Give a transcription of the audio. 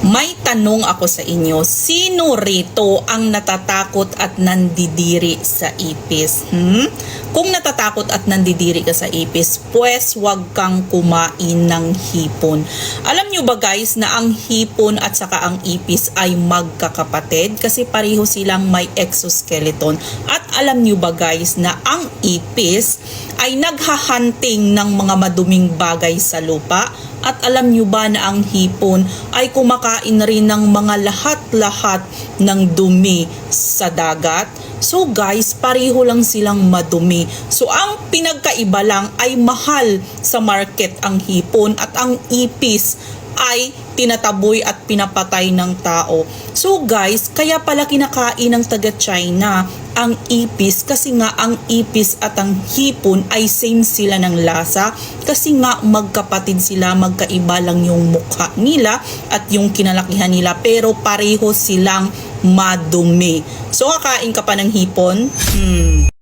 May tanong ako sa inyo, sino rito ang natatakot at nandidiri sa ipis? Kung natatakot at nandidiri ka sa ipis, pues wag kang kumain ng hipon. Alam nyo ba guys na ang hipon at saka ang ipis ay magkakapatid? Kasi pareho silang may exoskeleton. At alam nyo ba guys na ang ipis ay naghahunting ng mga maduming bagay sa lupa? At alam nyo ba na ang hipon ay kumakain rin ng mga lahat-lahat ng dumi sa dagat? So guys, pareho lang silang madumi. So ang pinagkaiba lang ay mahal sa market ang hipon at ang ipis ay tinataboy at pinapatay ng tao. So guys, kaya pala kinakain ng taga-China ang ipis kasi nga ang ipis at ang hipon ay same sila ng lasa kasi nga magkapatid sila, magkaiba lang yung mukha nila at yung kinalakihan nila pero pareho silang madumi. So kakain ka pa ng hipon?